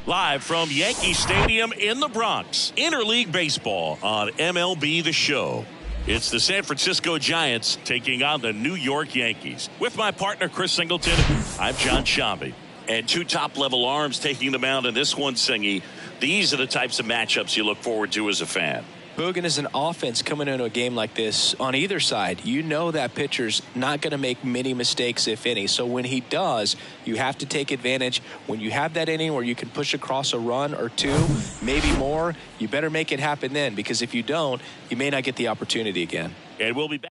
Live from Yankee Stadium in the Bronx, Interleague Baseball on MLB The Show. It's the San Francisco Giants taking on the New York Yankees. With my partner, Chris Singleton, I'm John Shambi. And two top-level arms taking the mound in this one, Singy. These are the types of matchups you look forward to as a fan. Boogan, as an offense coming into a game like this, on either side, you know that pitcher's not going to make many mistakes, if any. So when he does, you have to take advantage. When you have that inning where you can push across a run or two, maybe more, you better make it happen then, because if you don't, you may not get the opportunity again. And we'll be back.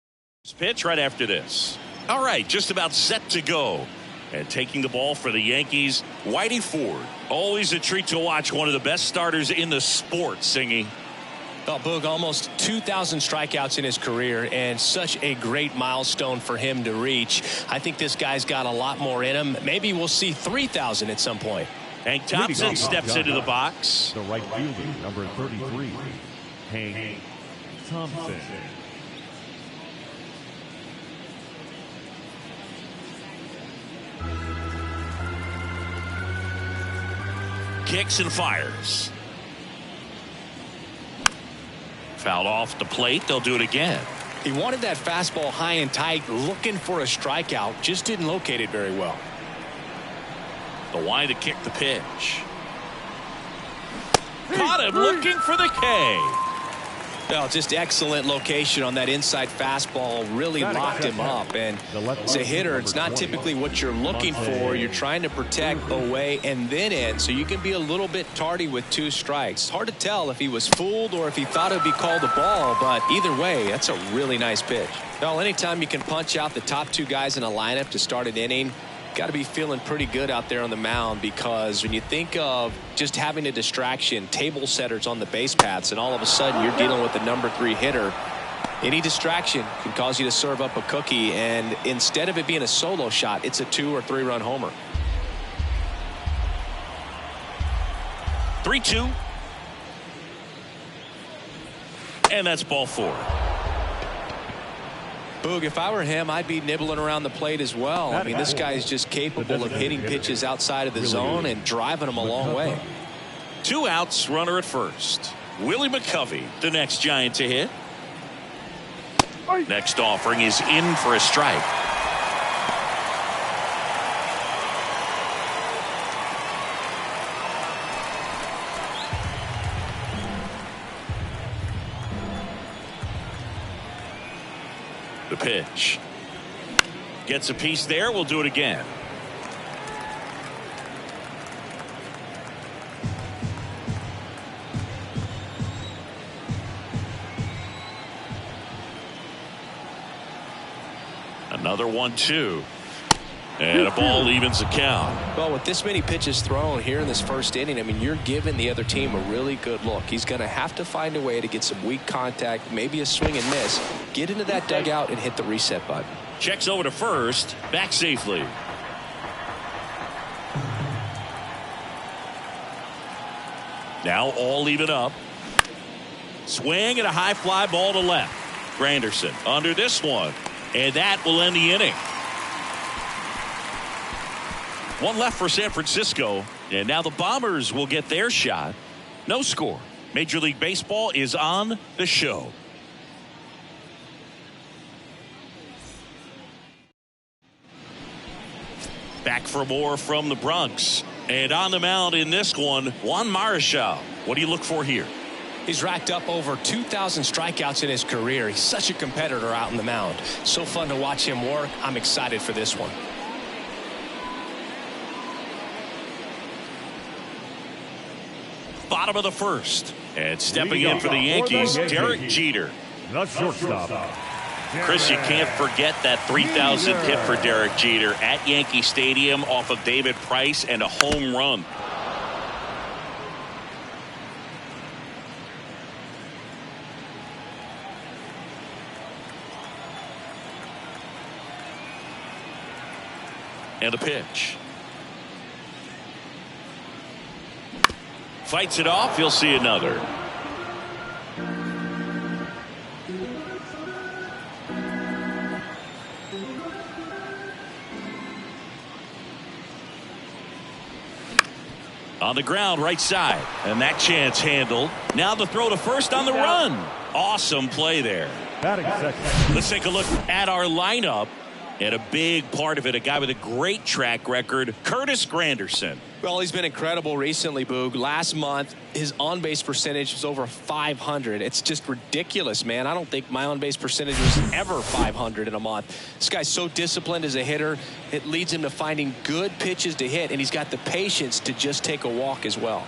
Pitch right after this. All right, just about set to go. And taking the ball for the Yankees, Whitey Ford. Always a treat to watch one of the best starters in the sport, Singy. Oh, Boog, almost 2,000 strikeouts in his career, and such a great milestone for him to reach. I think this guy's got a lot more in him. Maybe we'll see 3,000 at some point. Hank Thompson steps into the box. The right fielder, number 33, Hank Thompson. Kicks and fires. Fouled off the plate. They'll do it again. He wanted that fastball high and tight, looking for a strikeout. Just didn't locate it very well. The wind to kick the pitch. Caught him looking for the K. Well, just excellent location on that inside fastball. Really locked him up. And as a hitter, it's not typically what you're looking for. You're trying to protect away and then in, so you can be a little bit tardy with 2 strikes. It's hard to tell if he was fooled or if he thought it would be called a ball, but either way, that's a really nice pitch. Well, anytime you can punch out the top 2 guys in a lineup to start an inning, got to be feeling pretty good out there on the mound, because when you think of just having a distraction, table setters on the base paths, and all of a sudden you're dealing with the number 3 hitter, any distraction can cause you to serve up a cookie, and instead of it being a solo shot, it's a 2 or 3 run homer. 3-2. And that's ball 4. Boog, if I were him, I'd be nibbling around the plate as well. I mean, this guy is just capable of hitting pitches outside of the zone and driving them a long way. 2 outs, runner at first. Willie McCovey, the next Giant to hit. Next offering is in for a strike. The pitch. Gets a piece there. We'll do it again. Another 1-2. And a ball evens the count. Well, with this many pitches thrown here in this first inning, I mean, you're giving the other team a really good look. He's going to have to find a way to get some weak contact, maybe a swing and miss, get into that dugout and hit the reset button. Checks over to first, back safely. Now all even up. Swing and a high fly ball to left. Granderson under this one, and that will end the inning. 1 left for San Francisco, and now the Bombers will get their shot. No score. Major League Baseball is on the show. Back for more from the Bronx. And on the mound in this one, Juan Marichal. What do you look for here? He's racked up over 2,000 strikeouts in his career. He's such a competitor out on the mound. So fun to watch him work. I'm excited for this one. Bottom of the first. And stepping in for the Yankees, Derek Jeter. The shortstop. Chris, you can't forget that 3,000th hit for Derek Jeter at Yankee Stadium off of David Price and a home run. And a pitch. Fights it off. You'll see another. On the ground, right side. And that chance handled. Now the throw to first on the run. Awesome play there. Batting second. Let's take a look at our lineup. And a big part of it, a guy with a great track record, Curtis Granderson. Well, he's been incredible recently, Boog. Last month, his on-base percentage was over 500. It's just ridiculous, man. I don't think my on-base percentage was ever 500 in a month. This guy's so disciplined as a hitter. It leads him to finding good pitches to hit, and he's got the patience to just take a walk as well.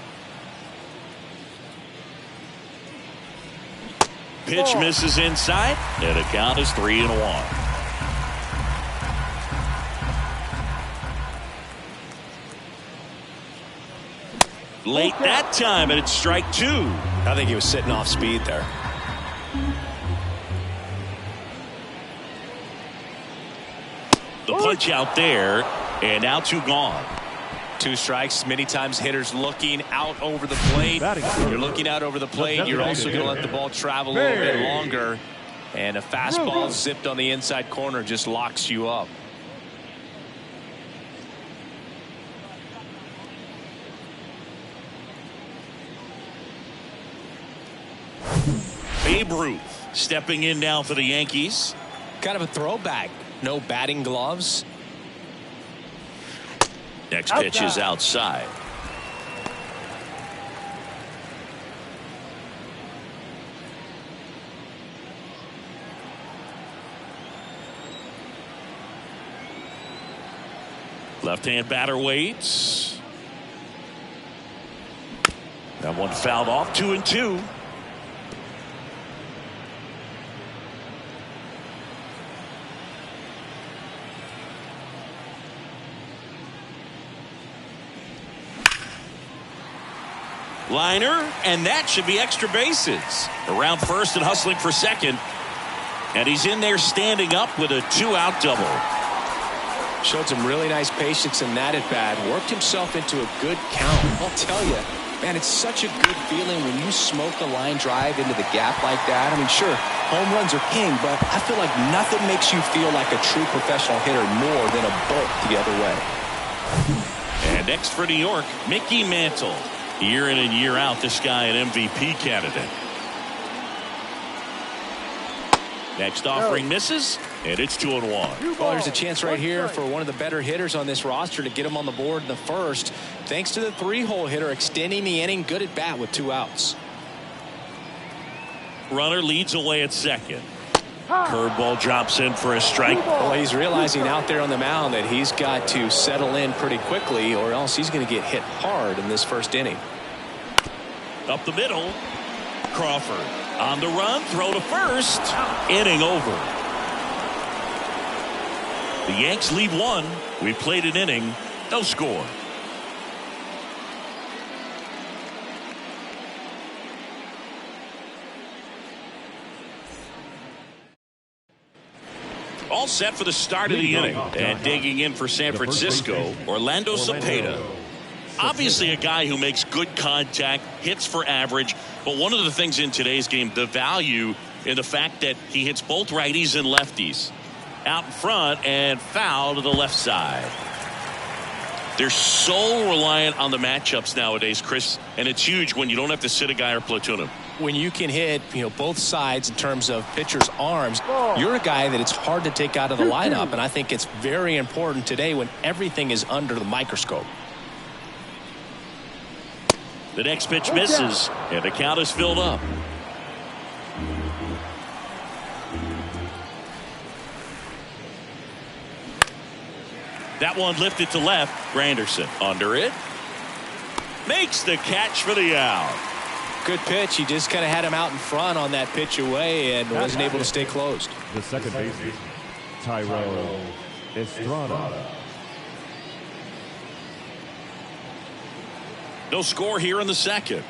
Pitch misses inside, and the count is 3-1. Late that time, and it's strike 2. I think he was sitting off speed there. The punch out there, and now 2 gone. 2 strikes. Many times hitters looking out over the plate. You're looking out over the plate. You're also going to let the ball travel a little bit longer. And a fastball zipped on the inside corner just locks you up. Babe Ruth stepping in now for the Yankees. Kind of a throwback. No batting gloves. Next pitch is outside. Left-hand batter waits. That one fouled off. 2-2. Liner, and that should be extra bases. Around first and hustling for second. And he's in there standing up with a 2-out double. Showed some really nice patience in that at bat. Worked himself into a good count. I'll tell you, man, it's such a good feeling when you smoke a line drive into the gap like that. I mean, sure, home runs are king, but I feel like nothing makes you feel like a true professional hitter more than a bolt the other way. And next for New York, Mickey Mantle. Year in and year out, this guy an MVP candidate. Next offering misses, and it's 2-1. Well, there's a chance right here for one of the better hitters on this roster to get him on the board in the first, thanks to the 3-hole hitter extending the inning. Good at bat with 2 outs. Runner leads away at second. Curveball drops in for a strike. Well, he's realizing out there on the mound that he's got to settle in pretty quickly, or else he's going to get hit hard in this first inning. Up the middle, Crawford on the run, throw to first, inning over. The Yanks lead 1. We played an inning, no score. All set for the start of the inning. And digging in for San Francisco, Orlando Cepeda. Obviously a guy who makes good contact, hits for average, but one of the things in today's game, the value in the fact that he hits both righties and lefties. Out in front and foul to the left side. They're so reliant on the matchups nowadays, Chris, and it's huge when you don't have to sit a guy or platoon him. When you can hit, both sides in terms of pitchers' arms, you're a guy that it's hard to take out of the lineup, and I think it's very important today when everything is under the microscope. The next pitch misses, and the count is filled up. That one lifted to left. Granderson under it. Makes the catch for the out. Good pitch. He just kind of had him out in front on that pitch away and wasn't able to stay closed. The second baseman, Tyrell Estrada. No score here in the second.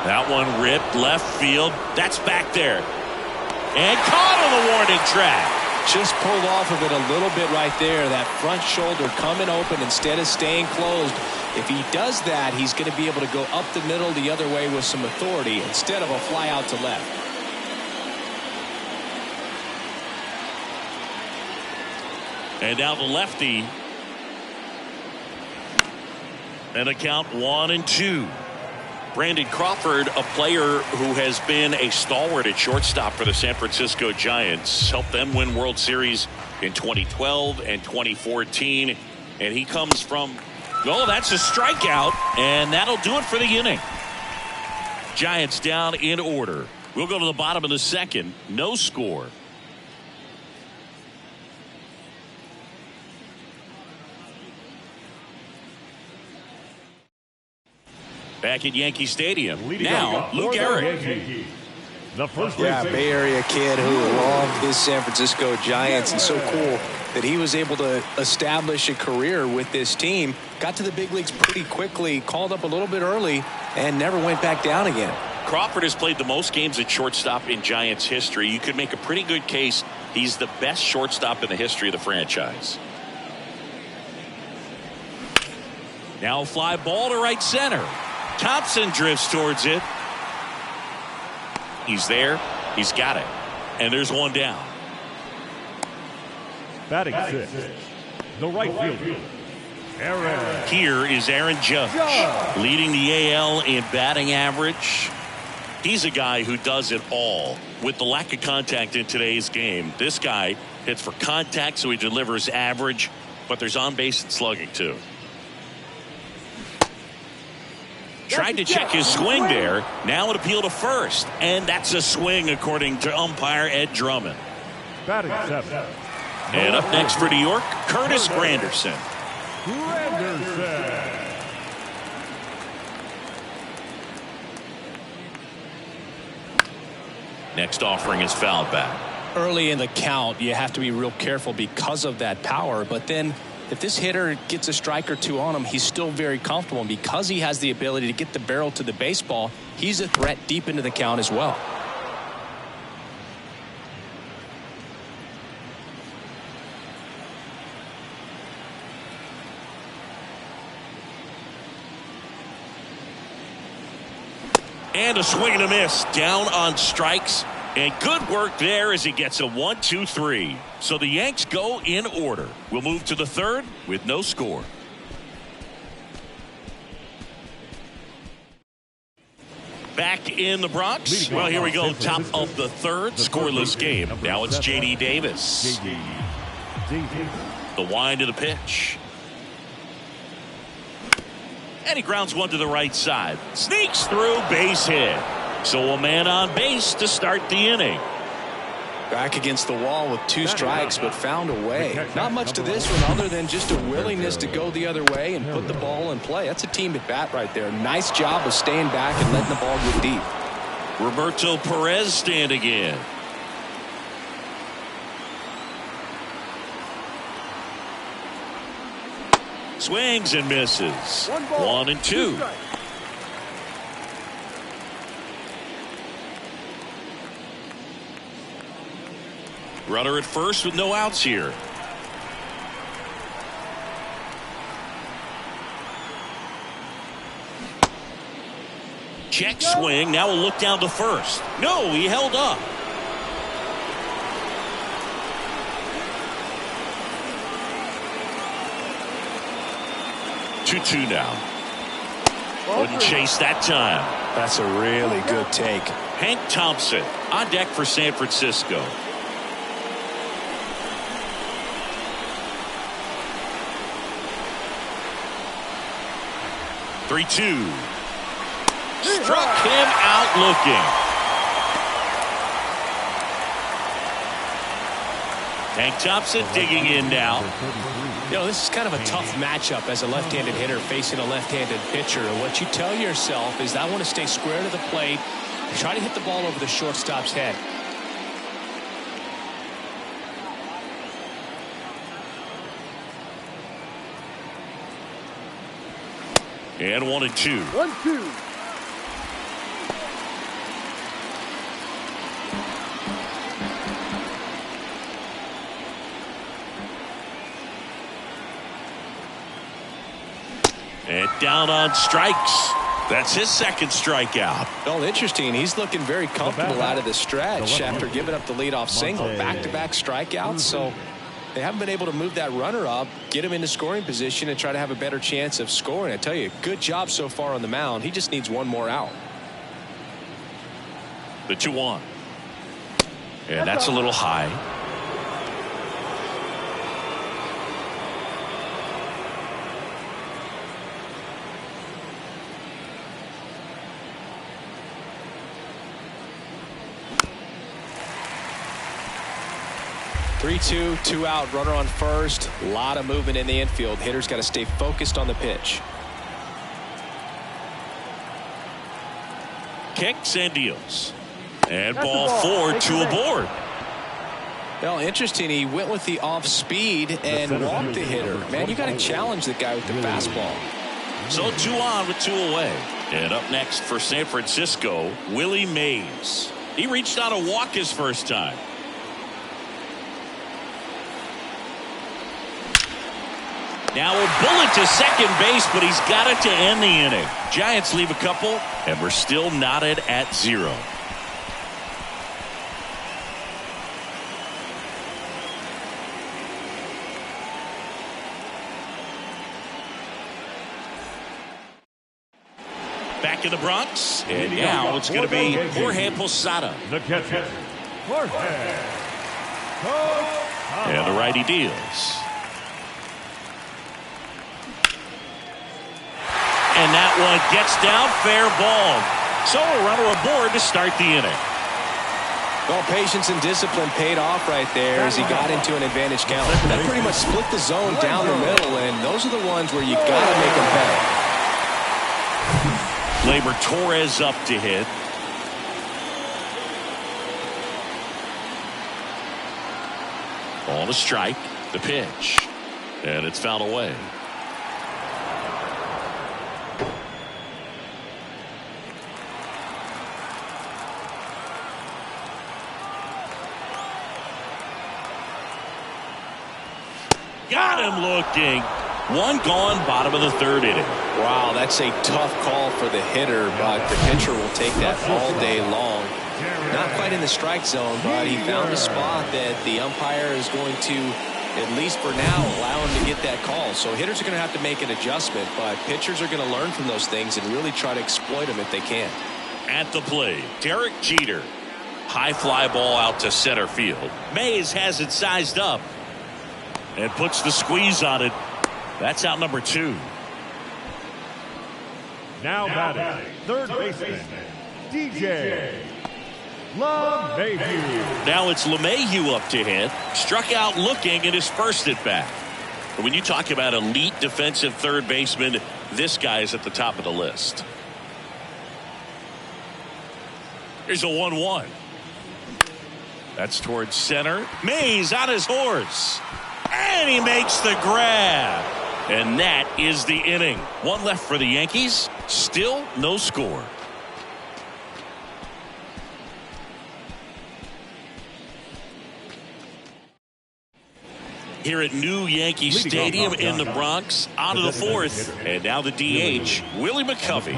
That one ripped left field. That's back there. And caught on the warning track. Just pulled off of it a little bit right there. That front shoulder coming open instead of staying closed. If he does that, he's going to be able to go up the middle the other way with some authority instead of a fly out to left. And now the lefty. And a count 1-2. Brandon Crawford, a player who has been a stalwart at shortstop for the San Francisco Giants, helped them win World Series in 2012 and 2014. And he comes from, oh, that's a strikeout. And that'll do it for the inning. Giants down in order. We'll go to the bottom of the second. No score. Back at Yankee Stadium. Now, Lou Gehrig. The first Bay Area kid who loved his San Francisco Giants, and so cool that he was able to establish a career with this team. Got to the big leagues pretty quickly, called up a little bit early, and never went back down again. Crawford has played the most games at shortstop in Giants history. You could make a pretty good case he's the best shortstop in the history of the franchise. Now a fly ball to right center. Thompson drifts towards it. He's there. He's got it. And there's one down. Batting sixth, the right fielder, Aaron. Here is Aaron Judge, leading the AL in batting average. He's a guy who does it all. With the lack of contact in today's game, this guy hits for contact, so he delivers average, but there's on-base and slugging too. Tried to check his swing there. Now an appeal to first. And that's a swing according to umpire Ed Drummond. Batting seventh. And up next for New York, Curtis Granderson. Next offering is fouled back. Early in the count, you have to be real careful because of that power. But then if this hitter gets a strike or two on him, he's still very comfortable. And because he has the ability to get the barrel to the baseball, he's a threat deep into the count as well. And a swing and a miss. Down on strikes. And good work there as he gets a 1-2-3. So the Yanks go in order. We'll move to the third with no score. Back in the Bronx. Well, here we go. Top of the third. Scoreless game. Now it's J.D. Davis. The wind of the pitch. And he grounds one to the right side. Sneaks through, base hit. So a man on base to start the inning. Back against the wall with two strikes, but found a way. Not much to this one other than just a willingness to go the other way and put the ball in play. That's a team at bat right there. Nice job of staying back and letting the ball get deep. Roberto Perez standing in. Swings and misses. 1-2. Runner at first with no outs here. Check swing. Now we'll look down to first. No, he held up. Two now. Wouldn't chase that time. That's a really good take. Hank Thompson on deck for San Francisco. Three-two. Struck him out looking. Hank Thompson digging in now. You know, this is kind of a tough matchup as a left-handed hitter facing a left-handed pitcher. And what you tell yourself is I want to stay square to the plate, try to hit the ball over the shortstop's head. And 1-2. 1-2. And down on strikes. That's his second strikeout. Well, interesting. He's looking very comfortable out of the stretch after giving up the leadoff single. Back-to-back strikeouts. So they haven't been able to move that runner up, get him into scoring position, and try to have a better chance of scoring. I tell you, good job so far on the mound. He just needs one more out. The 2-1. And that's a little high. Three-two, 2 out, runner on first. A lot of movement in the infield. Hitter's got to stay focused on the pitch. Kicks and deals. And ball 4, 2 aboard. Well, interesting. He went with the off speed and walked the hitter. Man, you got to challenge the guy with the fastball. So 2 on with 2 away. And up next for San Francisco, Willie Mays. He reached out a walk his first time. Now a bullet to second base, but he's got it to end the inning. Giants leave a couple, and we're still knotted at 0. Back in the Bronx, and now it's going to be Jorge Posada. The catcher, Jorge Posada. And the righty deals. And that one gets down, fair ball. So a runner aboard to start the inning. Well, patience and discipline paid off right there as he got into an advantage count. That pretty much split the zone down the middle, and those are the ones where you got to make them pay. Gleyber Torres up to hit. Ball to strike. The pitch. And it's fouled away. Got him looking. One gone, bottom of the 3rd inning. Wow, that's a tough call for the hitter, but the pitcher will take that all day long. Not quite in the strike zone, but he found a spot that the umpire is going to, at least for now, allow him to get that call. So hitters are going to have to make an adjustment, but pitchers are going to learn from those things and really try to exploit them if they can. At the plate, Derek Jeter. High fly ball out to center field. Mays has it sized up and puts the squeeze on it. That's out number 2. Now batting, third baseman, DJ LeMahieu. Now it's LeMahieu up to hit. Struck out looking at his first at bat. When you talk about elite defensive third baseman, this guy is at the top of the list. Here's a 1-1. That's towards center. Mays on his horse. And he makes the grab. And that is the inning. One left for the Yankees. Still no score. Here at New Yankee Stadium in the Bronx, on to the 4th. And now the DH, Willie McCovey.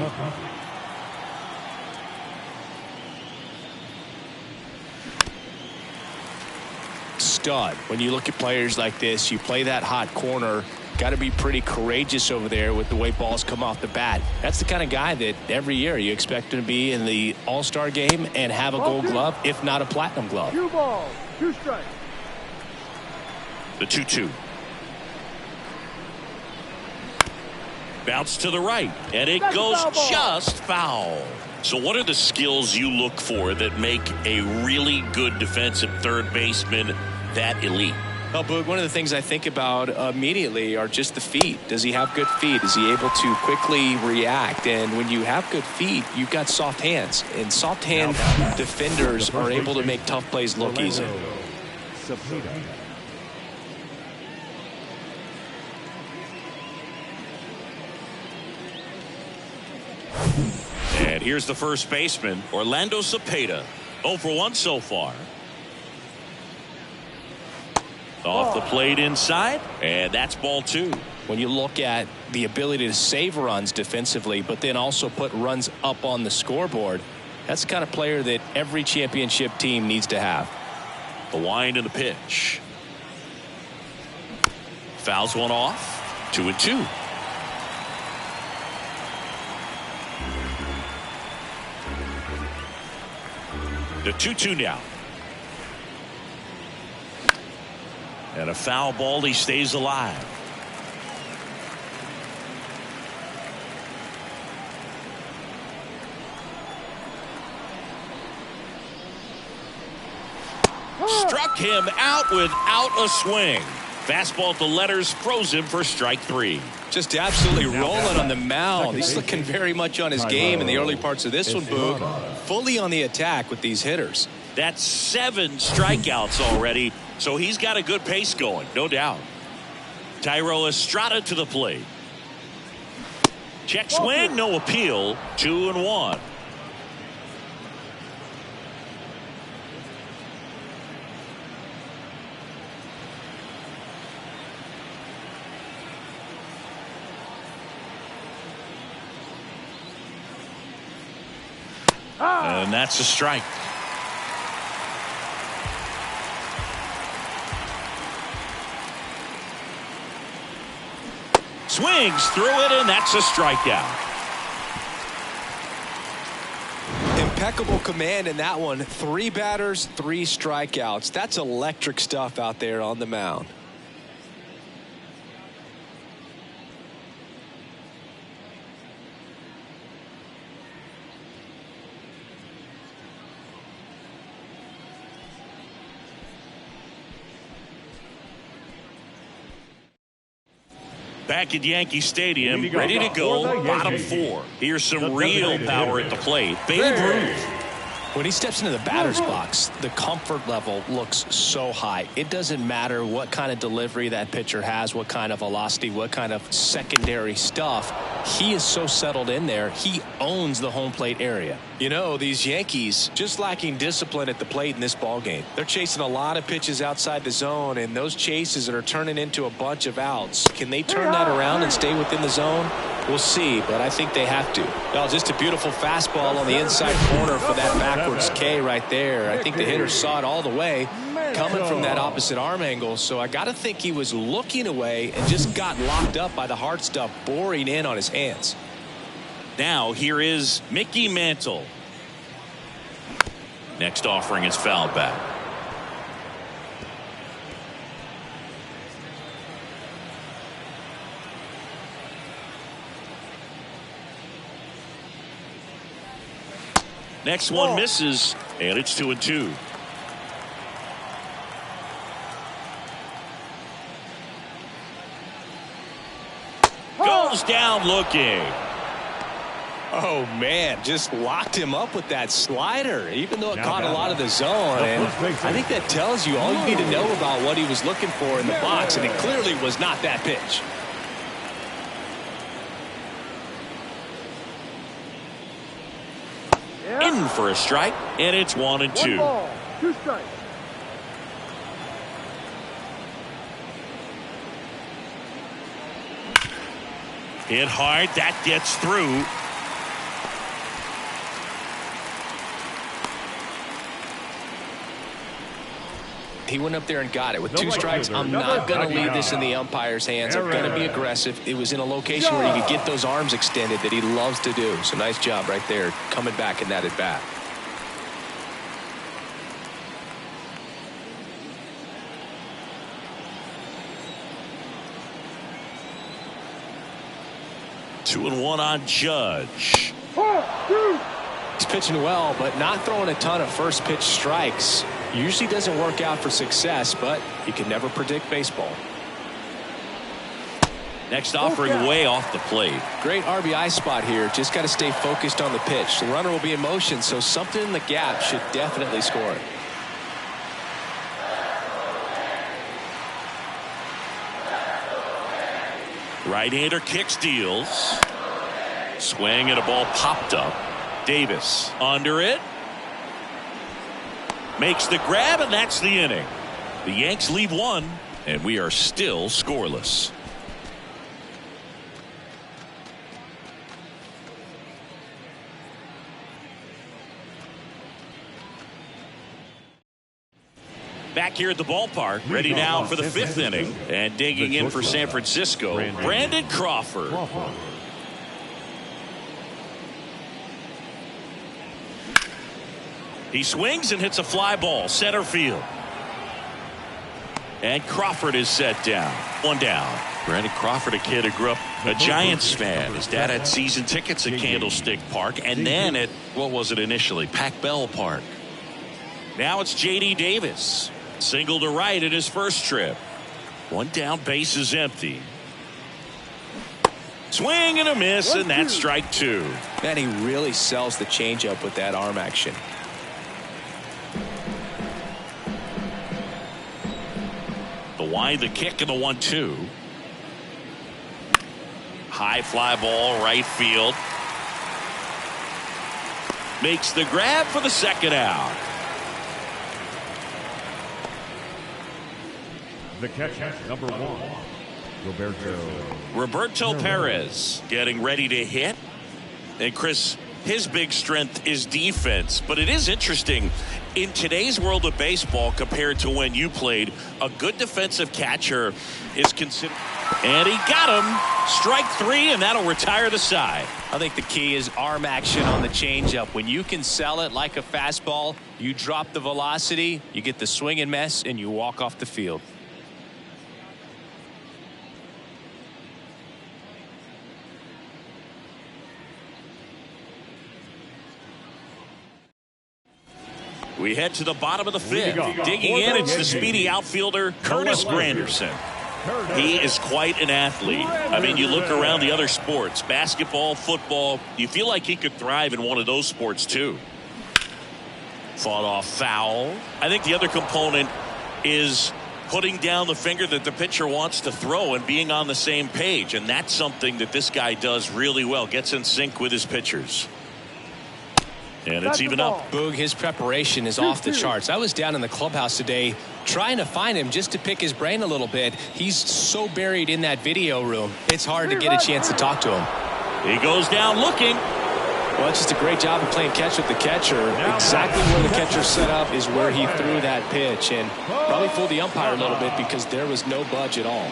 Stud. When you look at players like this, you play that hot corner, got to be pretty courageous over there with the way balls come off the bat. That's the kind of guy that every year you expect him to be in the All-Star game and have a gold glove, if not a platinum glove. 2 balls, 2 strikes. The 2-2. Bounce to the right, and it goes just foul. So what are the skills you look for that make a really good defensive third baseman that elite? Well, Boog, one of the things I think about immediately are just the feet. Does he have good feet? Is he able to quickly react? And when you have good feet, you've got soft hands. And soft hand defenders are able to make tough plays look easy. And here's the first baseman, Orlando Cepeda. 0 for 1 so far. Off the plate inside, and that's ball 2. When you look at the ability to save runs defensively, but then also put runs up on the scoreboard, that's the kind of player that every championship team needs to have. The wind and the pitch. fouls one off. 2-2. The 2-2 now. And a foul ball. He stays alive. Struck him out without a swing. Fastball at the letters froze him for strike 3. Just absolutely rolling on the mound. He's looking very much on his game in the early parts of this one, Boog. Fully on the attack with these hitters. That's 7 strikeouts already, so he's got a good pace going, no doubt. Thairo Estrada to the plate. Check swing, no appeal. 2-1. And that's a strike. Swings through it, and that's a strikeout. Impeccable command in that one. 3 batters, 3 strikeouts. That's electric stuff out there on the mound. Back at Yankee Stadium, ready to go, bottom 4. Here's some real power at the plate. Babe Ruth. When he steps into the batter's box, the comfort level looks so high. It doesn't matter what kind of delivery that pitcher has, what kind of velocity, what kind of secondary stuff. He is so settled in there. He owns the home plate area. You know, these Yankees just lacking discipline at the plate in this ballgame. They're chasing a lot of pitches outside the zone, and those chases that are turning into a bunch of outs. Can they turn that around and stay within the zone? We'll see, but I think they have to. Well, just a beautiful fastball on the inside corner for that backwards K right there. I think the hitter saw it all the way coming from that opposite arm angle, so I got to think he was looking away and just got locked up by the hard stuff boring in on his hands. Now here is Mickey Mantle. Next offering is fouled back. Next one misses, and it's 2-2. Goes down looking. Oh, man, just locked him up with that slider, even though it caught a lot of the zone. And I think that tells you all you need to know about what he was looking for in the box, and it clearly was not that pitch. In for a strike, and it's 1-2. 2 strikes. Hit hard, that gets through. He went up there and got it. With 2 strikes, I'm not going to leave this in the umpire's hands. I'm going to be aggressive. It was in a location where he could get those arms extended that he loves to do. So nice job right there, coming back in that at bat. Two and one on Judge. He's pitching well, but not throwing a ton of first pitch strikes. Usually doesn't work out for success, but you can never predict baseball. Next offering way off the plate. Great RBI spot here. Just got to stay focused on the pitch. The runner will be in motion, so something in the gap should definitely score it. Right-hander kicks, deals. Swing and a ball popped up. Davis under it. Makes the grab, and that's the inning. The Yanks lead 1, and we are still scoreless. Back here at the ballpark, ready now for the 5th inning. And digging in for San Francisco, Brandon Crawford. He swings and hits a fly ball, center field. And Crawford is set down. 1 down. Brandon Crawford, a kid who grew up a Giants fan. His dad had season tickets at Candlestick Park, and then at, what was it initially, Pac Bell Park. Now it's J.D. Davis. Single to right in his first trip. 1 down, base is empty. Swing and a miss, and that's strike 2. Man, he really sells the changeup with that arm action. The wind, the kick, and the 1-2. High fly ball, right field. Makes the grab for the 2nd out. The catch, number 1, Roberto Perez getting ready to hit. And Chris, his big strength is defense, but it is interesting in today's world of baseball compared to when you played. A good defensive catcher is considered, and he got him. Strike 3, and that'll retire the side. I think the key is arm action on the changeup. When you can sell it like a fastball, you drop the velocity, you get the swing and miss, and you walk off the field. We head to the bottom of the 5th. Digging in, it's the speedy outfielder, Curtis Granderson. He is quite an athlete. I mean, you look around the other sports, basketball, football, you feel like he could thrive in one of those sports too. Fought off foul. I think the other component is putting down the finger that the pitcher wants to throw and being on the same page. And that's something that this guy does really well. Gets in sync with his pitchers. And it's even up. Boog, his preparation is off the charts. I was down in the clubhouse today trying to find him just to pick his brain a little bit. He's so buried in that video room, it's hard to get a chance to talk to him. He goes down looking. Well, it's just a great job of playing catch with the catcher. Exactly where the catcher set up is where he threw that pitch, and probably fooled the umpire a little bit because there was no budge at all.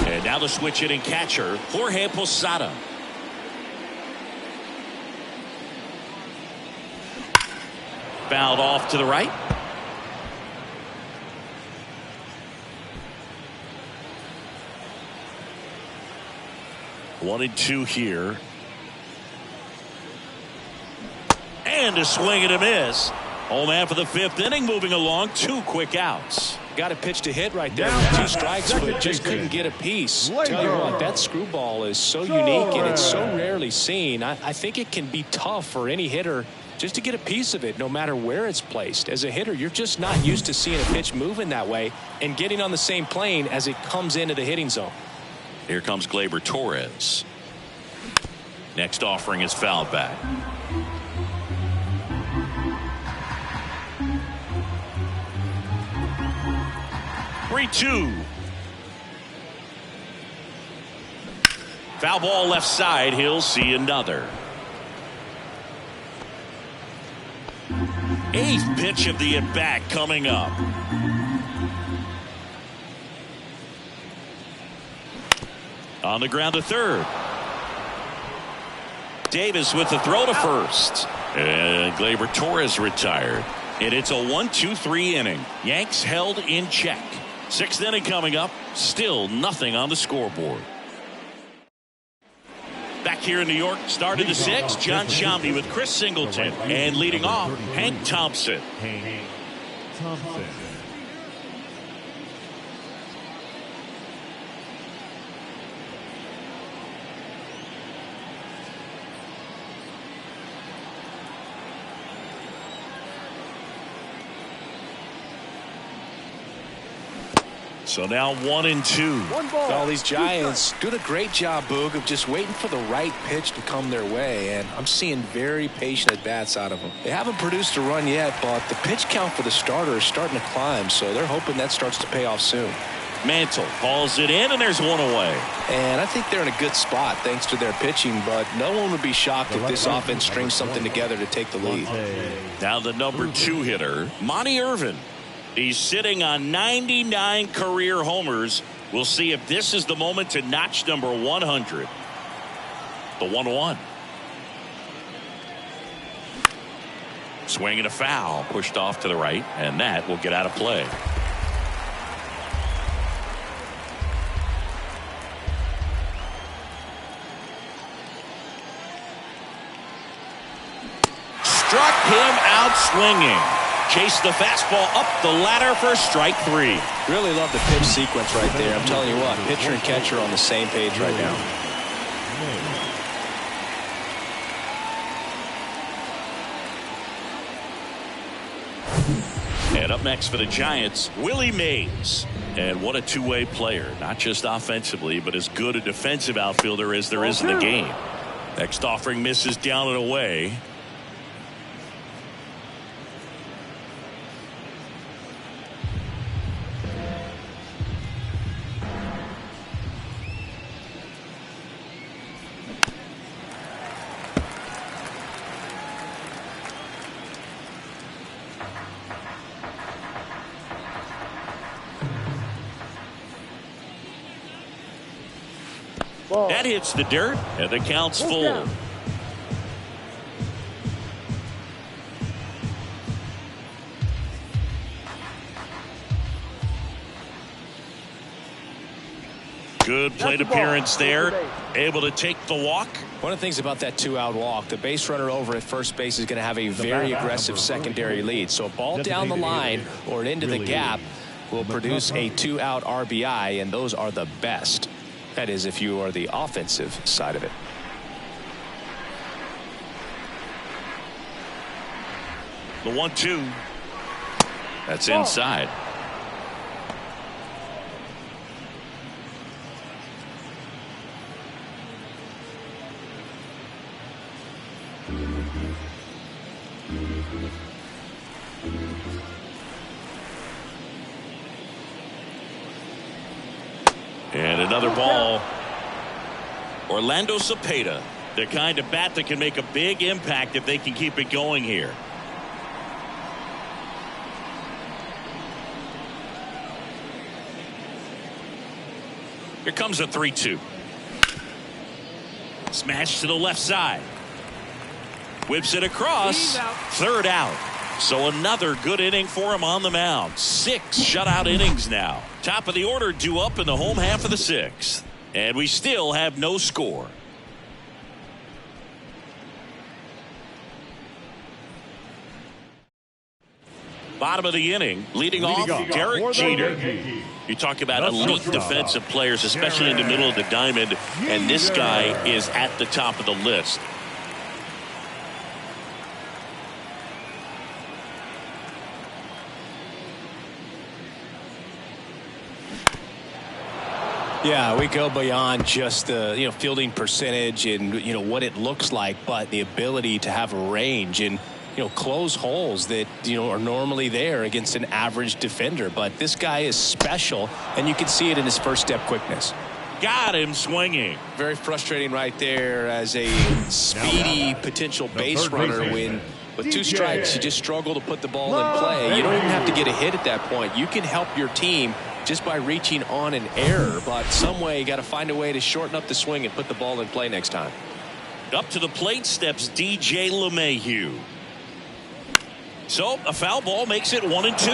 And now the switch hitting catcher, Jorge Posada. Fouled off to the right. One and two here. And a swing and a miss. Home man for the 5th inning, moving along, 2 quick outs. Got a pitch to hit right there. 2 strikes, but just couldn't get a piece. Tell you what, that screwball is so unique and it's so rarely seen. I think it can be tough for any hitter just to get a piece of it, no matter where it's placed. As a hitter, you're just not used to seeing a pitch moving that way and getting on the same plane as it comes into the hitting zone. Here comes Gleyber Torres. Next offering is fouled back. Three-two. Foul ball left side. He'll see another. 8th pitch of the at-bat coming up. On the ground to third. Davis with the throw to first. And Gleyber Torres retired. And it's a 1-2-3 inning. Yanks held in check. 6th inning coming up. Still nothing on the scoreboard. Back here in New York, start of the 6th. John Sciambi with Chris Singleton. And leading off, Hank Thompson. Hank Thompson. So now 1-2. All these Giants doing a great job, Boog, of just waiting for the right pitch to come their way, and I'm seeing very patient at-bats out of them. They haven't produced a run yet, but the pitch count for the starter is starting to climb, so they're hoping that starts to pay off soon. Mantle calls it in, and there's one away. And I think they're in a good spot thanks to their pitching, but no one would be shocked if this offense strings something together to take the lead. Now the number 2 hitter, Monty Irvin. He's sitting on 99 career homers. We'll see if this is the moment to notch number 100. The 1-1. Swing and a foul, pushed off to the right, and that will get out of play. Struck him out swinging. Chased the fastball up the ladder for strike 3. Really love the pitch sequence right there. I'm telling you what, pitcher and catcher on the same page right now. And up next for the Giants, Willie Mays. And what a two-way player, not just offensively, but as good a defensive outfielder as there is in the game. Next offering misses down and away. That hits the dirt, and the count's full. Good plate appearance there. Able to take the walk. One of the things about that 2-out walk, the base runner over at first base is going to have a very aggressive secondary lead. So a ball down the line or into the gap will produce a 2-out RBI, and those are the best. That is, if you are the offensive side of it. The 1-2. That's inside. And another ball. Orlando Cepeda, the kind of bat that can make a big impact if they can keep it going here. Here comes a 3-2. Smash to the left side. Whips it across. Third out. So another good inning for him on the mound. 6 shutout innings now. Top of the order due up in the home half of the 6th. And we still have no score. Bottom of the inning, leading off Derek Jeter. You talk about elite defensive players, especially in the middle of the diamond, and this guy is at the top of the list. Yeah, we go beyond just the fielding percentage and what it looks like, but the ability to have range and close holes that are normally there against an average defender. But this guy is special, and you can see it in his first step quickness. Got him swinging. Very frustrating right there as a speedy potential base runner when with 2 strikes you just struggle to put the ball in play. You don't even have to get a hit at that point. You can help your team just by reaching on an error, but some way you got to find a way to shorten up the swing and put the ball in play next time. Up to the plate steps DJ LeMahieu. So a foul ball makes it 1-2.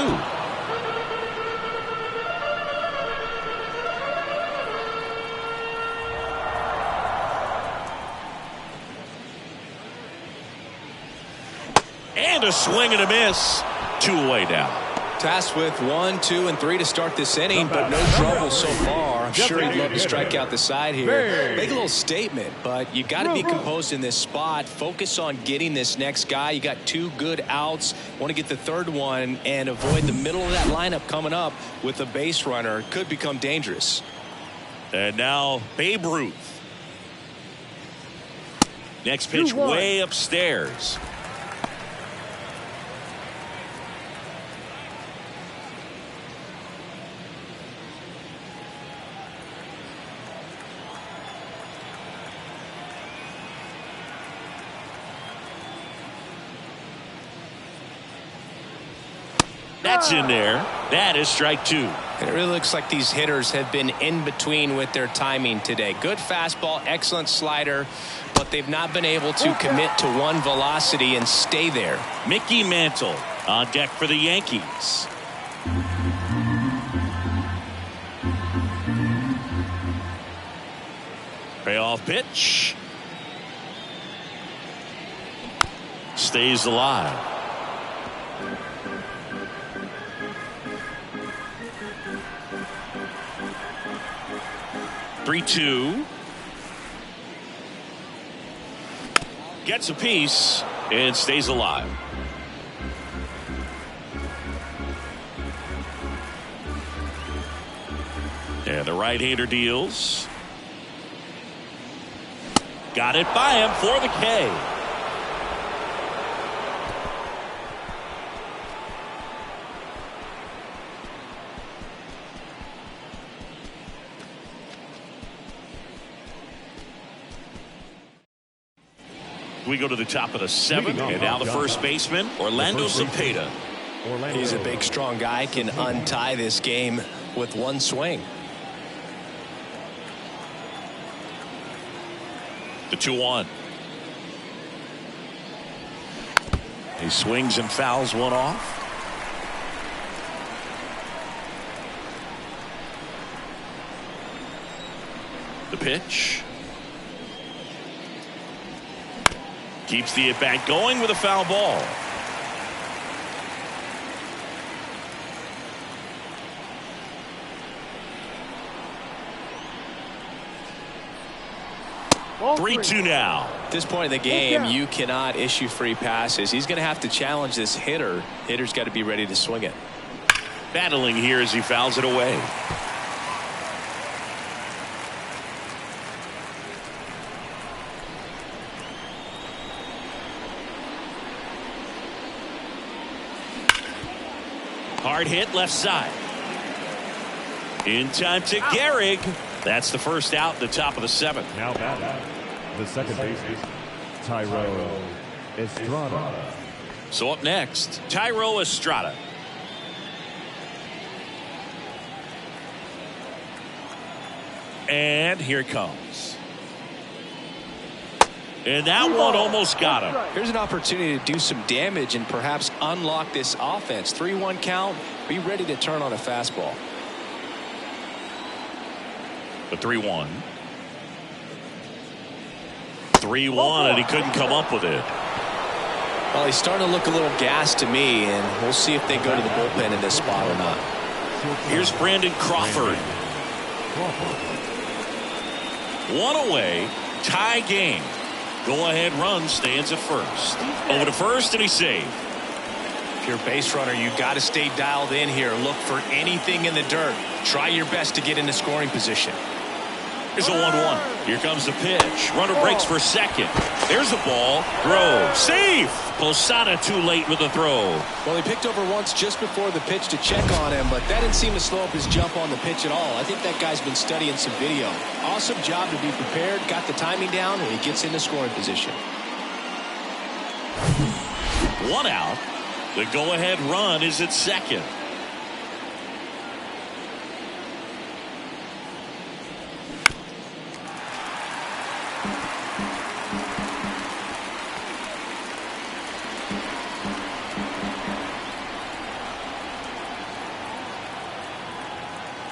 And a swing and a miss. 2 away now. Tasked with 1, 2, and 3 to start this inning, but no trouble so far. I'm sure he'd love to strike out the side here. Make a little statement, but you got to be composed in this spot. Focus on getting this next guy. You got 2 good outs. Want to get the 3rd one and avoid the middle of that lineup coming up with a base runner. It could become dangerous. And now Babe Ruth. Next pitch way upstairs. That's in there. That is strike 2. And it really looks like these hitters have been in between with their timing today. Good fastball, excellent slider, but they've not been able to commit to one velocity and stay there. Mickey Mantle on deck for the Yankees. Payoff pitch. Stays alive. Three-two. Gets a piece and stays alive. And the right-hander deals. Got it by him for the K. We go to the top of the 7th, and now the first baseman, Orlando Cepeda. He's a big, strong guy, can untie this game with one swing. The 2-1. He swings and fouls one off. The pitch. Keeps the at-bat going with a foul ball. Ball 3-2 now. At this point in the game, you cannot issue free passes. He's going to have to challenge this hitter. Hitter's got to be ready to swing it. Battling here as he fouls it away. Hard hit left side. In time to Gehrig. That's the first out, the top of the 7th. Now batting, the second baseman, Thairo Estrada. So up next, Thairo Estrada. And here it comes. And that one almost got him. Here's an opportunity to do some damage and perhaps unlock this offense. 3-1 count. Be ready to turn on a fastball. The 3-1. 3-1, and he couldn't come up with it. Well, he's starting to look a little gassed to me, and we'll see if they go to the bullpen in this spot or not. Here's Brandon Crawford. One away, tie game. Go-ahead run stands at first. Over to first, and he's saved. If you're a base runner, you've got to stay dialed in here. Look for anything in the dirt. Try your best to get into scoring position. Here's a 1-1. Here comes the pitch. Runner breaks for second. There's the ball. Throw. Safe. Posada too late with the throw. Well, he picked over once just before the pitch to check on him, but that didn't seem to slow up his jump on the pitch at all. I think that guy's been studying some video. Awesome job to be prepared, got the timing down, and he gets into scoring position. One out. The go-ahead run is at second.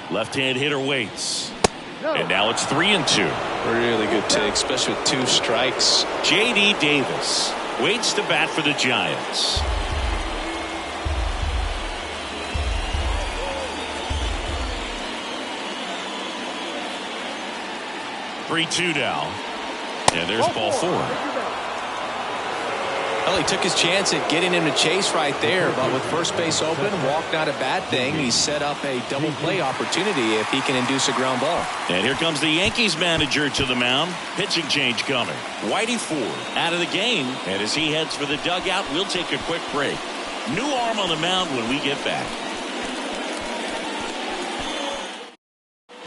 Left-hand hitter waits. And now it's 3-2. Really good take, especially with 2 strikes. J.D. Davis waits to bat for the Giants. Three-two now. And there's ball 4. Well, he took his chance at getting him to chase right there, but with first base open, walk not a bad thing. He set up a double play opportunity if he can induce a ground ball. And here comes the Yankees manager to the mound. Pitching change coming. Whitey Ford out of the game. And as he heads for the dugout, we'll take a quick break. New arm on the mound when we get back.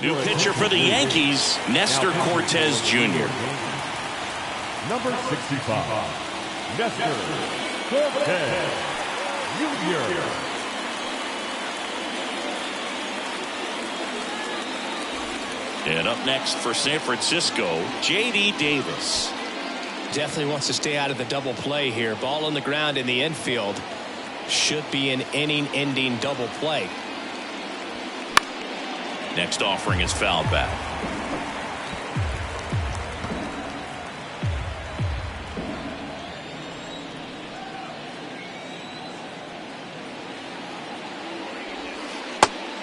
New pitcher for the Yankees, Nestor Cortez Jr. Number 65, Nestor Cortez Jr. And up next for San Francisco, J.D. Davis. Definitely wants to stay out of the double play here. Ball on the ground in the infield. Should be an inning-ending double play. Next offering is fouled back.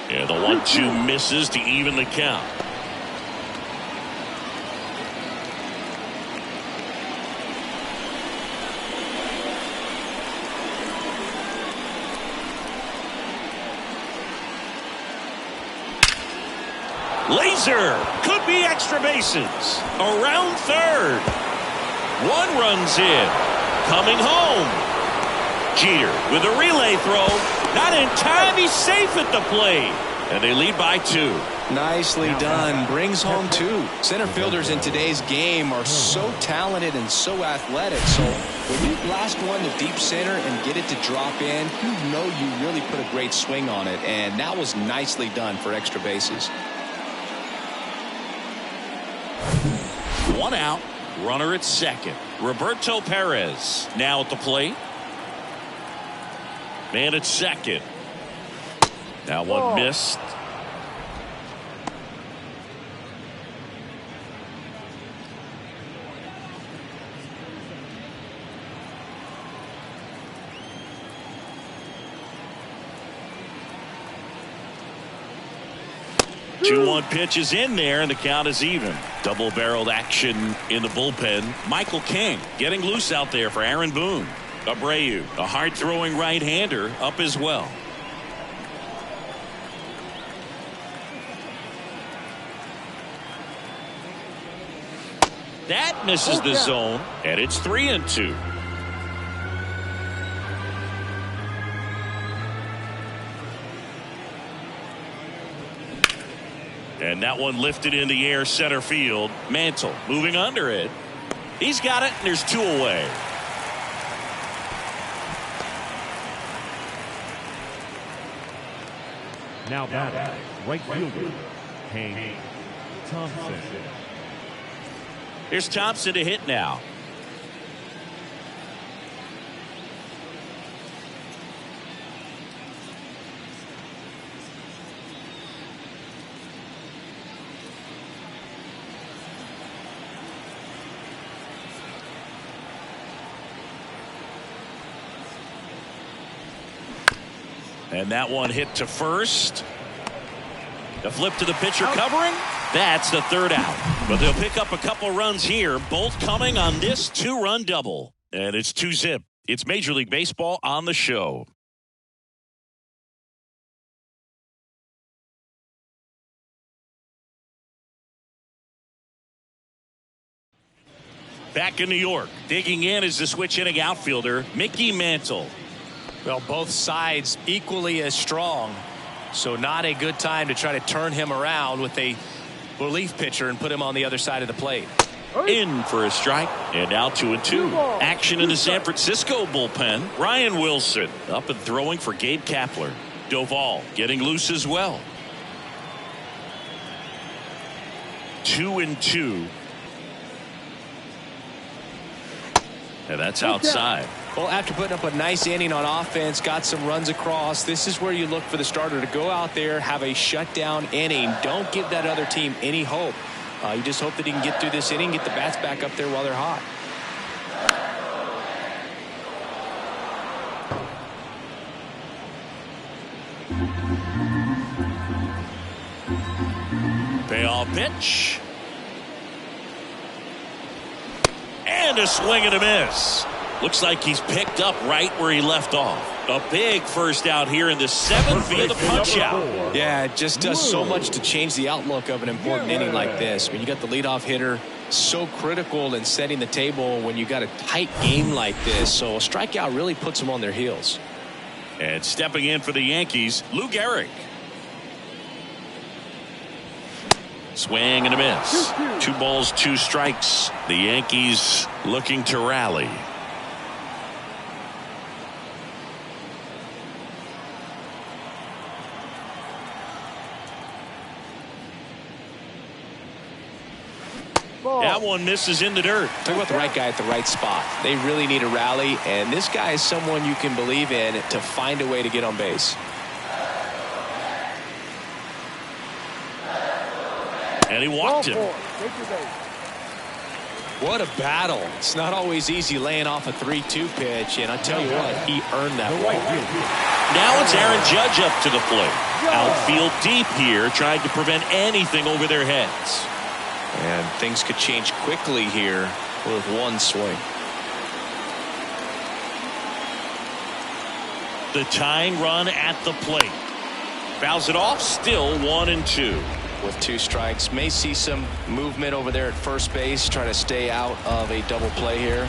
And the 1-2 misses to even the count. Laser could be extra bases. Around third. One runs in. Coming home. Jeter with a relay throw. Not in time. He's safe at the plate. And they lead by 2. Nicely done. Brings home 2. Center fielders in today's game are so talented and so athletic. So when you blast one to deep center and get it to drop in, you know you really put a great swing on it. And that was nicely done for extra bases. 1 out. Runner at second. Roberto Perez now at the plate. Man at second. That one missed. Two-one pitch is in there, and the count is even. Double-barreled action in the bullpen. Michael King getting loose out there for Aaron Boone. Abreu, a hard-throwing right-hander, up as well. That misses the zone, and it's 3-2. And that one lifted in the air center field. Mantle moving under it. He's got it, and there's 2 away. Now batting, right fielder, Hank Thompson. Here's Thompson to hit now. And that one hit to first. The flip to the pitcher covering. That's the 3rd out. But they'll pick up a couple runs here, both coming on this 2-run double. And it's 2-zip. It's Major League Baseball on the show. Back in New York, digging in is the switch hitting outfielder, Mickey Mantle. Well, both sides equally as strong. So not a good time to try to turn him around with a relief pitcher and put him on the other side of the plate. In for a strike, and now 2-2. Action in the San Francisco bullpen. Ryan Wilson up and throwing for Gabe Kapler. Doval getting loose as well. 2-2. And that's outside. Well, after putting up a nice inning on offense, got some runs across, this is where you look for the starter to go out there, have a shutdown inning. Don't give that other team any hope. You just hope that he can get through this inning, get the bats back up there while they're hot. Payoff pitch. And a swing and a miss. Looks like he's picked up right where he left off. A big first out here in the 7th via the punch out. Yeah, it just does so much to change the outlook of an important inning like this. When you got the leadoff hitter, so critical in setting the table when you got a tight game like this. So a strikeout really puts them on their heels. And stepping in for the Yankees, Lou Gehrig. Swing and a miss. 2 balls, 2 strikes. The Yankees looking to rally. That one misses in the dirt. Talk about the right guy at the right spot. They really need a rally, and this guy is someone you can believe in to find a way to get on base. And he walked him. What a battle. It's not always easy laying off a 3-2 pitch, and I tell you what, he earned that right. Now it's Aaron Judge up to the plate. Outfield deep here, trying to prevent anything over their heads. And things could change quickly here with one swing. The tying run at the plate. Fouls it off, still 1-2. With 2 strikes, may see some movement over there at first base, trying to stay out of a double play here.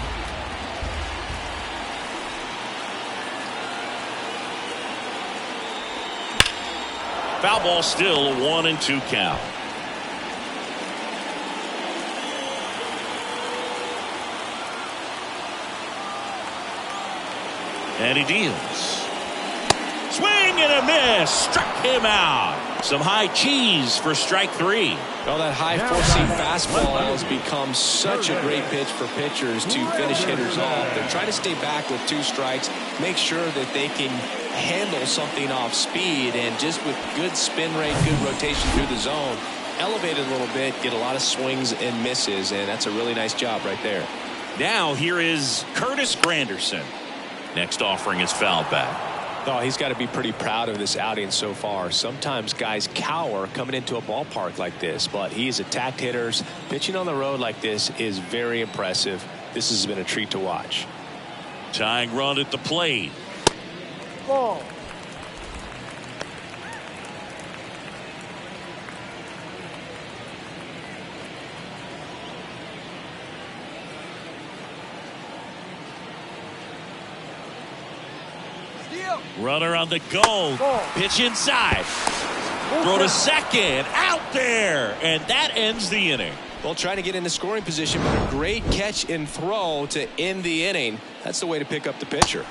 Foul ball, still a 1-2 count. And he deals. Swing and a miss. Struck him out. Some high cheese for strike 3. Well, that high four-seam fastball has become such a great pitch for pitchers to finish hitters off. They're trying to stay back with 2 strikes, make sure that they can handle something off speed, and just with good spin rate, good rotation through the zone, elevate it a little bit, get a lot of swings and misses, and that's a really nice job right there. Now here is Curtis Granderson. Next offering is fouled back. Oh, he's got to be pretty proud of this outing so far. Sometimes guys cower coming into a ballpark like this, but he's attacked hitters. Pitching on the road like this is very impressive. This has been a treat to watch. Tying run at the plate. Ball. Runner on the go. Pitch inside. Throw to second. Out there. And that ends the inning. Well, trying to get into scoring position, but a great catch and throw to end the inning. That's the way to pick up the pitcher.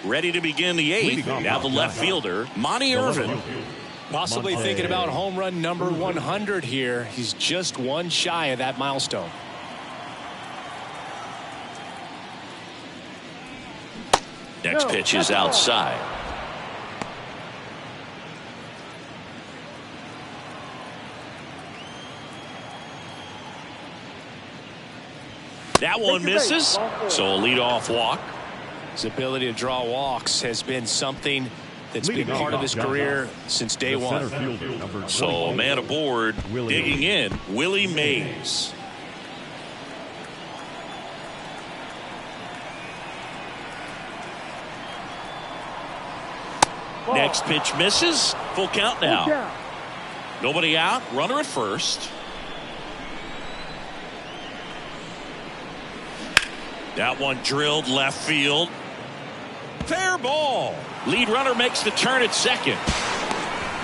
Ready to begin the 8th. Now the left fielder, Monty Irvin. Possibly thinking about home run number 100 here. He's just one shy of that milestone. Next pitch is outside. That one misses, so a leadoff walk. His ability to draw walks has been something that's been part of his career since day one. So a man aboard, digging in, Willie Mays. Next pitch misses. Full count now. Nobody out. Runner at first. That one drilled left field. Fair ball. Lead runner makes the turn at second.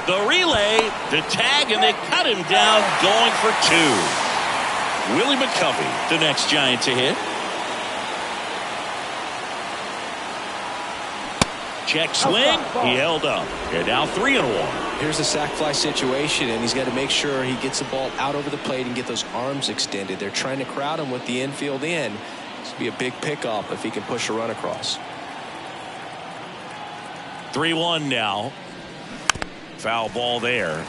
The relay, the tag, and they cut him down going for 2. Willie McCovey, the next Giant to hit. Check swing. He held up. They're now 3-1. Here's a sac fly situation, and he's got to make sure he gets the ball out over the plate and get those arms extended. They're trying to crowd him with the infield in. This would be a big pickup if he can push a run across. 3-1 now. Foul ball there.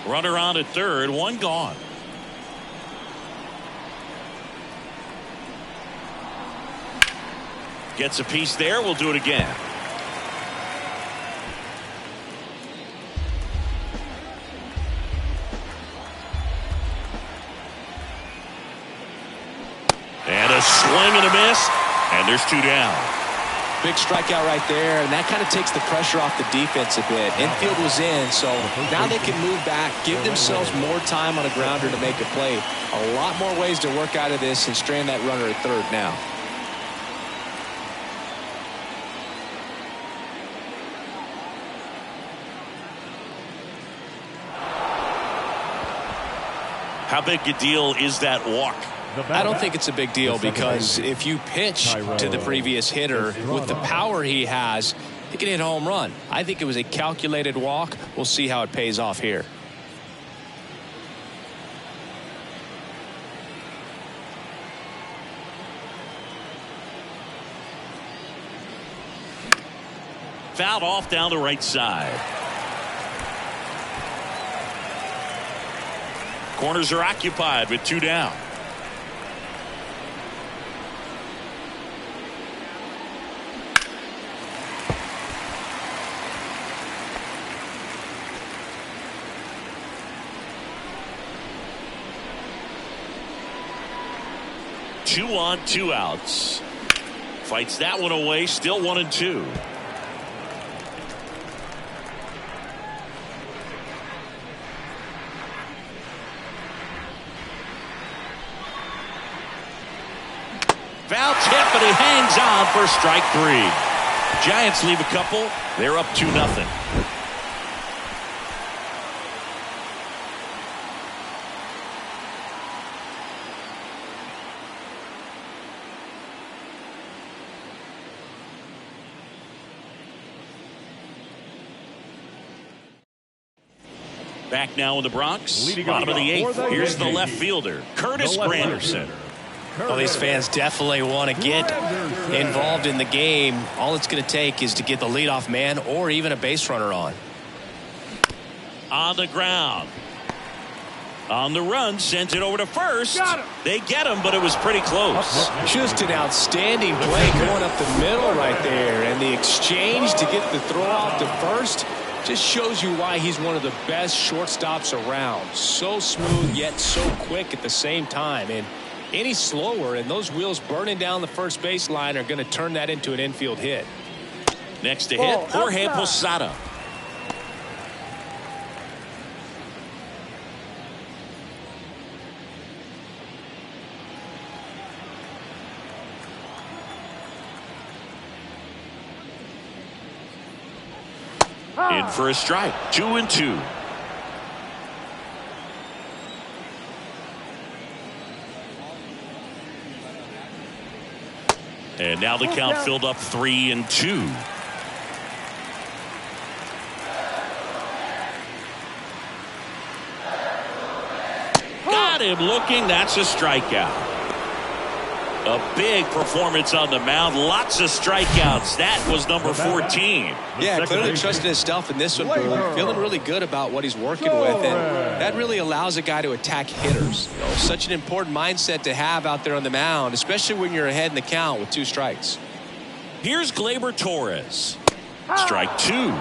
Runner on at third, one gone. Gets a piece there. We'll do it again. And a swing and a miss. And there's 2 down. Big strikeout right there, and that kind of takes the pressure off the defense a bit. Infield was in, so now they can move back, give themselves more time on a grounder to make a play. A lot more ways to work out of this and strand that runner at third now. How big a deal is that walk I don't think it's a big deal because if you pitch to the previous hitter with the power he has, he can hit a home run. I think it was a calculated walk. We'll see how it pays off here. Fouled off down the right side. Corners are occupied with 2 down. Two on, 2 outs. Fights that one away. Still 1-2. Foul tip, but he hangs on for strike 3. Giants leave a couple. They're up 2-0. Back now in the Bronx. Bottom of the 8th. Here's the left fielder, Curtis Granderson. Well, these fans definitely want to get involved in the game. All it's going to take is to get the leadoff man or even a base runner on. On the ground. On the run, sends it over to first. They get him, but it was pretty close. Just an outstanding play going up the middle right there. And the exchange to get the throw out to first just shows you why he's one of the best shortstops around. So smooth, yet so quick at the same time. And any slower, and those wheels burning down the first base line are going to turn that into an infield hit. Next to hit, Jorge Posada. In for a strike. 2-2. And now the count filled up 3-2. Got him looking. That's a strikeout. A big performance on the mound. Lots of strikeouts. That was number 14. Yeah, clearly trusting his stuff in this one, Boone. Feeling really good about what he's working with. And that really allows a guy to attack hitters. You know, such an important mindset to have out there on the mound, especially when you're ahead in the count with 2 strikes. Here's Gleyber Torres. Strike 2.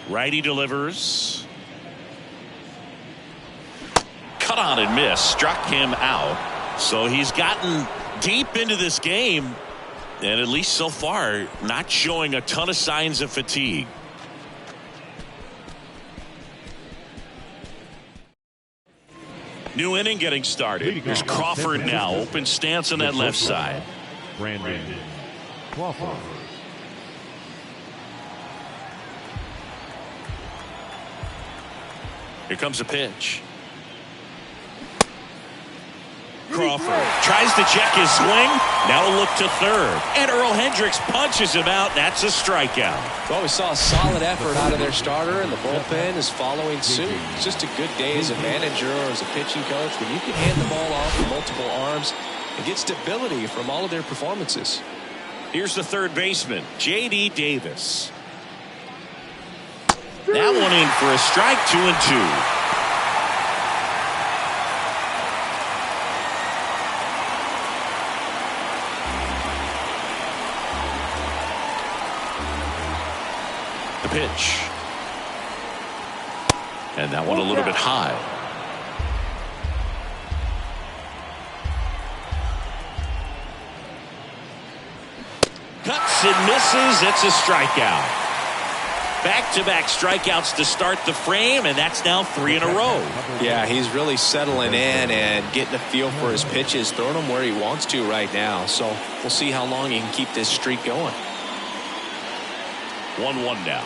Righty delivers. Cut on and miss. Struck him out. So he's gotten deep into this game, and at least so far, not showing a ton of signs of fatigue. New inning getting started. Here's Crawford now. Open stance on that left side. Brandon Crawford. Here comes a pitch. Crawford tries to check his swing. Now a look to third. And Earl Hendricks punches him out. That's a strikeout. Well, we saw a solid effort out of their starter, and the bullpen is following suit. It's just a good day as a manager or as a pitching coach when you can hand the ball off with multiple arms and get stability from all of their performances. Here's the third baseman, J.D. Davis. That one in for a strike. 2-2. The pitch. And that one a little bit high. Cuts and misses. It's a strikeout. Back-to-back strikeouts to start the frame, and that's now 3 in a row. Yeah, he's really settling in and getting a feel for his pitches, throwing them where he wants to right now. So we'll see how long he can keep this streak going. 1-1 now.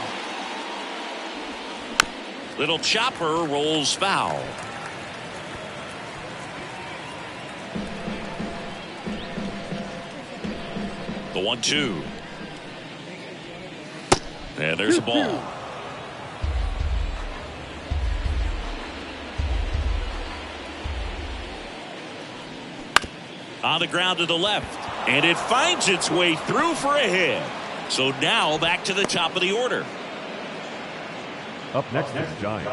Little chopper rolls foul. The 1-2. And there's a ball. On the ground to the left. And it finds its way through for a hit. So now back to the top of the order. Up next is Giants.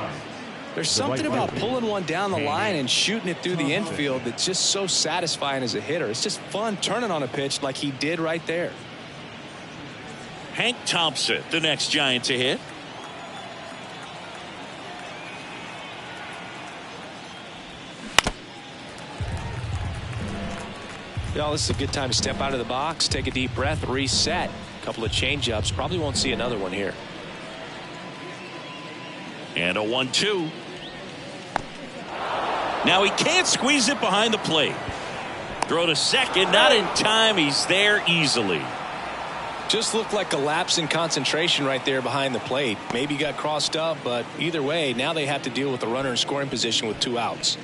There's something about pulling one down the line and shooting it through the infield that's just so satisfying as a hitter. It's just fun turning on a pitch like he did right there. Hank Thompson, the next Giant to hit. Yeah, this is a good time to step out of the box, take a deep breath, reset. A couple of change-ups. Probably won't see another one here. And a 1-2. Now he can't squeeze it behind the plate. Throw to second, not in time. He's there easily. Just looked like a lapse in concentration right there behind the plate. Maybe got crossed up, but either way, now they have to deal with the runner in scoring position with 2 outs.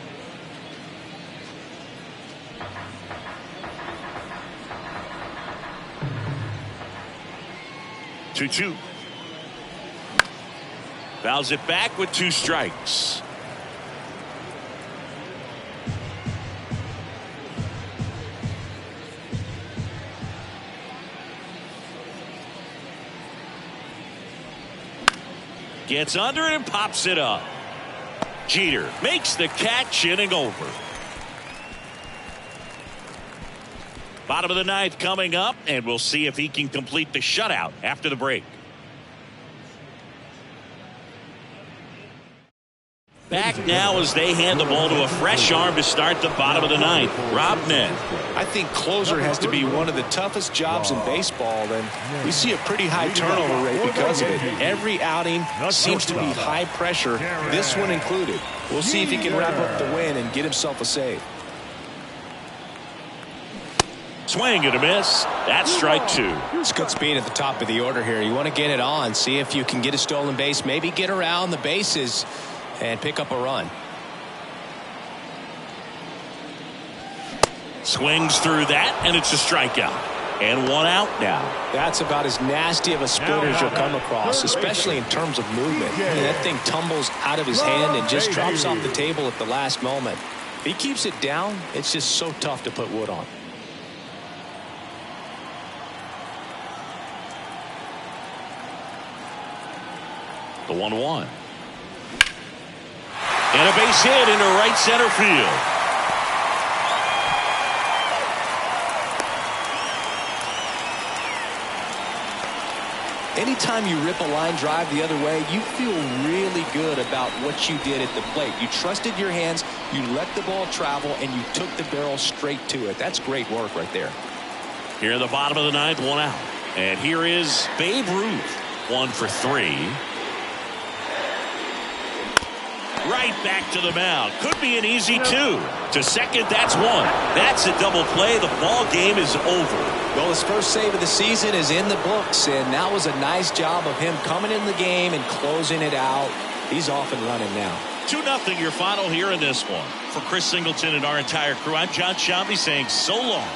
Two. Fouls it back with 2 strikes. Gets under it and pops it up. Jeter makes the catch, inning over. Bottom of the 9th coming up, and we'll see if he can complete the shutout after the break. Back now as they hand the ball to a fresh arm to start the bottom of the 9th. Rob Ned. I think closer has to be one of the toughest jobs in baseball, and we see a pretty high turnover rate because of it. Every outing seems to be high pressure, this one included. We'll see if he can wrap up the win and get himself a save. Swing and a miss. That's strike 2. It's good speed at the top of the order here. You want to get it on, see if you can get a stolen base, maybe get around the bases and pick up a run. Swings through that, and it's a strikeout. And 1 out now. That's about as nasty of a split as you'll come across, especially in terms of movement. And that thing tumbles out of his hand and just drops off the table at the last moment. If he keeps it down, it's just so tough to put wood on. The 1-1. And a base hit into right center field. Anytime you rip a line drive the other way, you feel really good about what you did at the plate. You trusted your hands, you let the ball travel, and you took the barrel straight to it. That's great work right there. Here in the bottom of the 9th, 1 out. And here is Babe Ruth. 1 for 3. Right back to the mound. Could be an easy 2. To second, that's 1. That's a double play. The ball game is over. Well, his first save of the season is in the books, and that was a nice job of him coming in the game and closing it out. He's off and running now. 2-0 your final here in this one. For Chris Singleton and our entire crew, I'm John Shambi saying so long.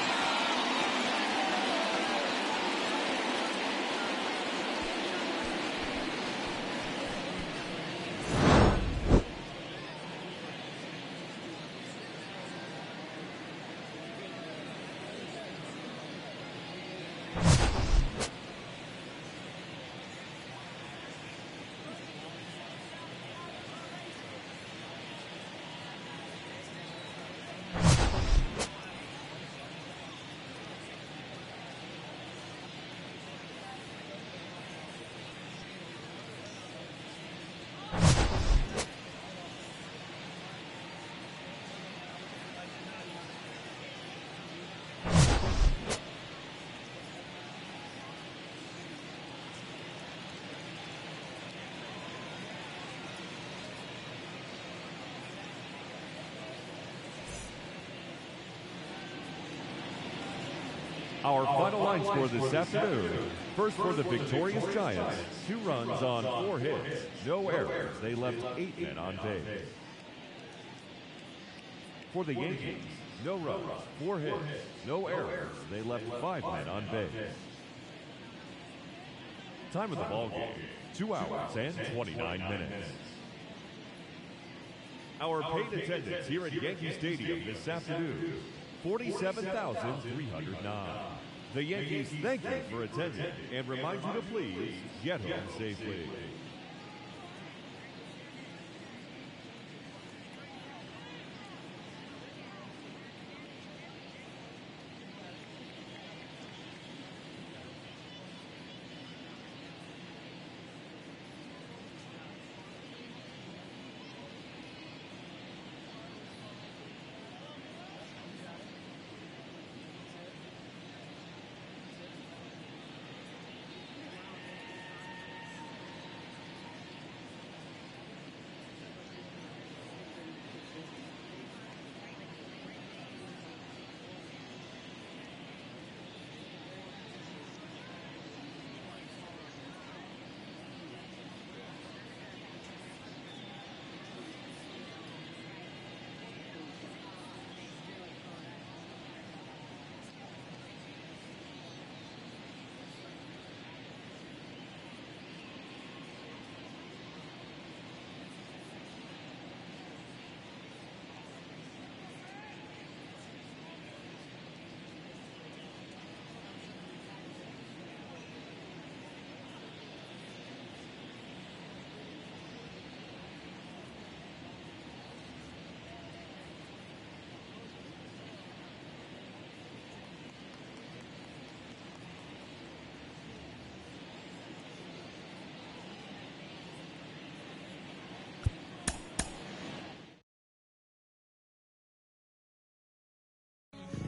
Our final line score this afternoon. First for the victorious Giants, 2 runs on 4 hits, no errors. They left 8 men on base. For the Yankees, no runs, 4 hits, no errors. They left 5 men on base. Time of the ball game, 2 hours and 29 minutes. Our paid attendance here at Yankee Stadium this afternoon, 47,309. The Yankees thank you for attending and remind you to please get home safely.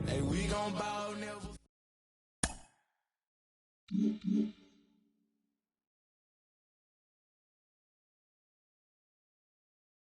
Hey, we gon' ball never.